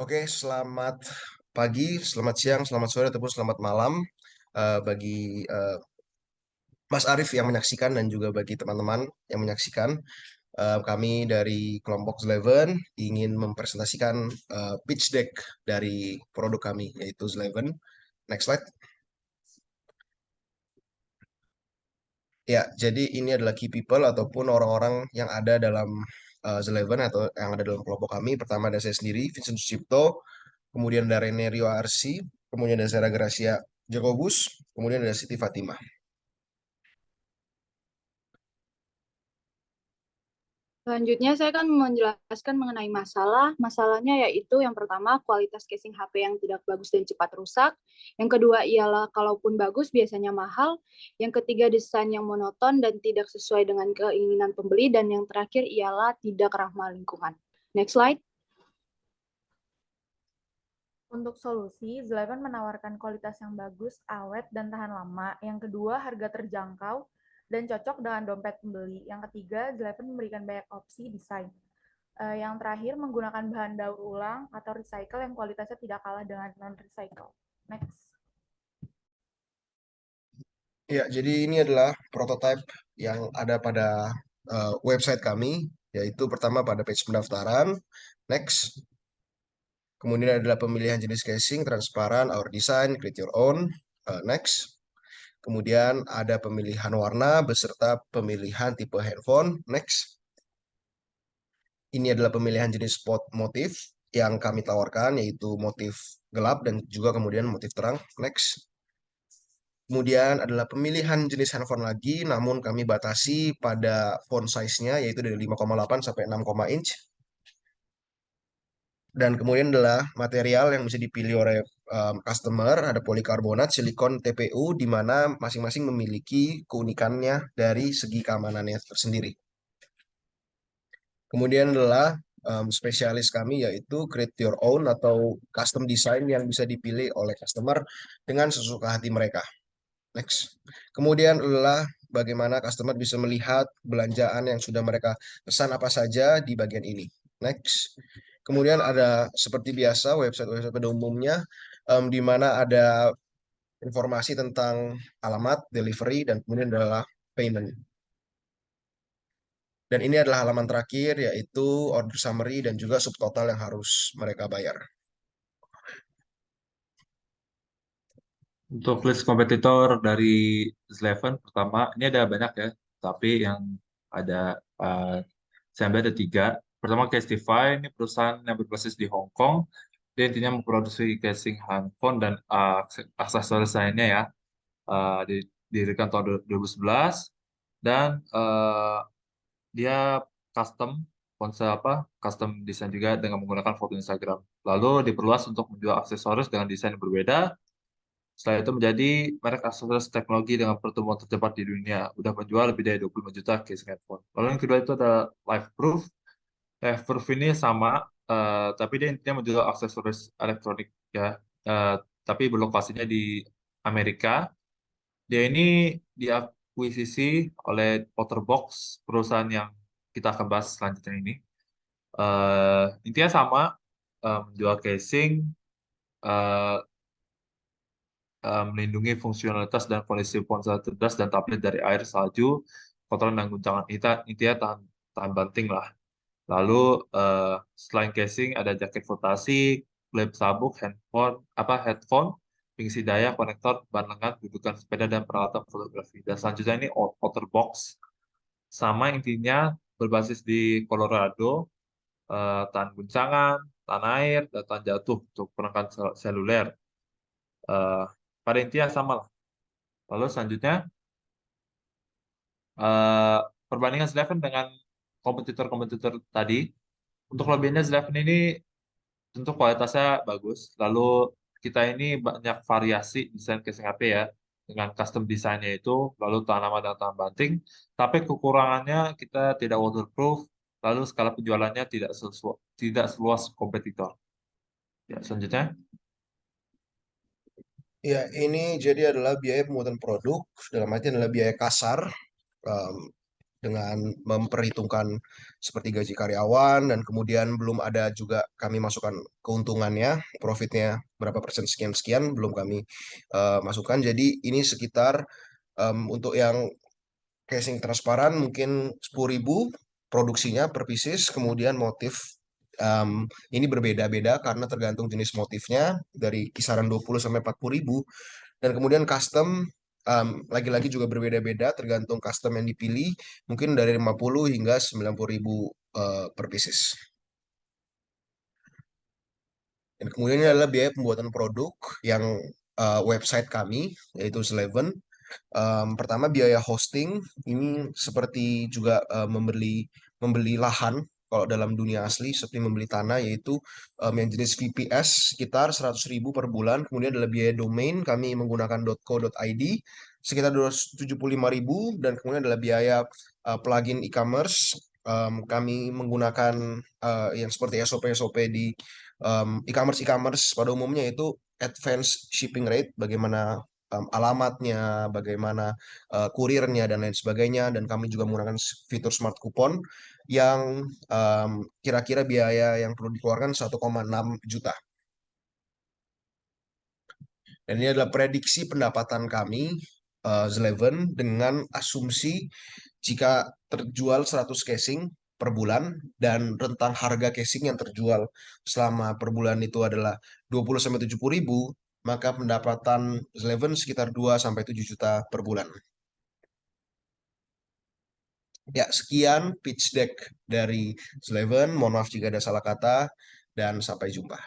Oke, selamat pagi, selamat siang, selamat sore, ataupun selamat malam bagi Mas Arif yang menyaksikan dan juga bagi teman-teman yang menyaksikan. Kami dari kelompok Zleven ingin mempresentasikan pitch deck dari produk kami, yaitu Zleven. Next slide. Ya, jadi ini adalah key people ataupun orang-orang yang ada dalam Zleven atau yang ada dalam kelompok kami. Pertama ada saya sendiri, Vincent Sucipto, kemudian ada Rene Rio Arsi, kemudian ada Sarah Gracia Jacobus, kemudian ada Siti Fatimah. Selanjutnya, saya akan menjelaskan mengenai masalah. Masalahnya yaitu yang pertama, kualitas casing HP yang tidak bagus dan cepat rusak. Yang kedua ialah kalaupun bagus biasanya mahal. Yang ketiga, desain yang monoton dan tidak sesuai dengan keinginan pembeli. Dan yang terakhir ialah tidak ramah lingkungan. Next slide. Untuk solusi, Zleven menawarkan kualitas yang bagus, awet, dan tahan lama. Yang kedua, harga terjangkau dan cocok dengan dompet pembeli. Yang ketiga, Zleven memberikan banyak opsi desain. Yang terakhir, menggunakan bahan daur ulang atau recycle yang kualitasnya tidak kalah dengan non-recycle. Next. Ya, jadi ini adalah prototipe yang ada pada website kami, yaitu pertama pada page pendaftaran. Next. Kemudian adalah pemilihan jenis casing, transparan, our design, create your own. Next. Kemudian ada pemilihan warna beserta pemilihan tipe handphone. Next. Ini adalah pemilihan jenis spot motif yang kami tawarkan, yaitu motif gelap dan juga kemudian motif terang. Next. Kemudian adalah pemilihan jenis handphone lagi, namun kami batasi pada font size-nya, yaitu dari 5,8 sampai 6, inch. Dan kemudian adalah material yang bisa dipilih oleh customer, ada polikarbonat, silikon, TPU, di mana masing-masing memiliki keunikannya dari segi keamanannya tersendiri. Kemudian adalah spesialis kami yaitu create your own atau custom design yang bisa dipilih oleh customer dengan sesuka hati mereka. Next. Kemudian adalah bagaimana customer bisa melihat belanjaan yang sudah mereka pesan apa saja di bagian ini. Next. Kemudian ada seperti biasa website-website pada umumnya di mana ada informasi tentang alamat, delivery, dan kemudian adalah payment. Dan ini adalah halaman terakhir yaitu order summary dan juga subtotal yang harus mereka bayar. Untuk list kompetitor dari Zleven, pertama, ini ada banyak ya, tapi yang ada, saya ambil ada 3. Pertama, Castify, ini perusahaan yang berbasis di Hong Kong. Dia intinya memproduksi casing handphone dan aksesoris lainnya ya. Didirikan tahun 2011, dan dia custom, konsep custom desain juga dengan menggunakan foto Instagram. Lalu diperluas untuk menjual aksesoris dengan desain yang berbeda. Setelah itu menjadi merek aksesoris teknologi dengan pertumbuhan tercepat di dunia. Udah menjual lebih dari 25 juta case handphone. Lalu yang kedua itu ada LifeProof. LifeProof ini sama, tapi dia intinya menjual aksesoris elektronik ya. Eh, tapi berlokasinya di Amerika. Dia ini diakuisisi oleh Otterbox, perusahaan yang kita akan bahas selanjutnya ini. Intinya sama, menjual casing, eh, melindungi fungsionalitas dan kondisi ponsel cerdas dan tablet dari air, salju, kotoran dan guncangan. Intinya tahan, tahan banting lah. Lalu selain casing ada jaket flotasi, klip sabuk, headphone, pengisi daya, konektor, ban lengan, dudukan sepeda dan peralatan fotografi. Dan selanjutnya ini outer box, sama intinya berbasis di Colorado, tahan guncangan, tahan air, dan tahan jatuh untuk perangkat seluler. Eh, Pada intinya sama lah. Lalu selanjutnya, eh, perbandingan Zleven dengan kompetitor-kompetitor tadi. Untuk kelebihannya Zleven ini tentu kualitasnya bagus. Lalu kita ini banyak variasi desain casing HP ya, dengan custom desainnya itu, lalu tahan lama dan tahan banting. Tapi kekurangannya kita tidak waterproof, lalu skala penjualannya tidak seluas kompetitor. Ya, selanjutnya. Ya, ini jadi adalah biaya pembuatan produk, dalam arti adalah biaya kasar. Um, dengan memperhitungkan seperti gaji karyawan, dan kemudian belum ada juga kami masukkan keuntungannya, profitnya berapa persen sekian-sekian, belum kami masukkan. Jadi ini sekitar untuk yang casing transparan mungkin 10.000 produksinya per pieces, kemudian motif ini berbeda-beda karena tergantung jenis motifnya dari kisaran 20 sampai 40.000, dan kemudian custom lagi-lagi juga berbeda-beda tergantung custom yang dipilih, mungkin dari 50 hingga 90.000 per pieces. Dan kemudian ini adalah biaya pembuatan produk yang website kami yaitu Sleven. Pertama biaya hosting ini seperti juga membeli lahan kalau dalam dunia asli, seperti membeli tanah, yaitu yang jenis VPS sekitar 100.000 per bulan. Kemudian adalah biaya domain, kami menggunakan .co.id sekitar 275.000, dan kemudian adalah biaya plugin e-commerce. Kami menggunakan yang seperti SOP-SOP di e-commerce pada umumnya, yaitu advance shipping rate, bagaimana alamatnya, bagaimana kurirnya, dan lain sebagainya. Dan kami juga menggunakan fitur smart coupon yang kira-kira biaya yang perlu dikeluarkan 1,6 juta. Dan ini adalah prediksi pendapatan kami, Sleven, dengan asumsi jika terjual 100 casing per bulan dan rentang harga casing yang terjual selama per bulan itu adalah 20 sampai 70 ribu, maka pendapatan Sleven sekitar 2 sampai 7 juta per bulan. Ya, sekian pitch deck dari Sleven. Mohon maaf jika ada salah kata, dan sampai jumpa.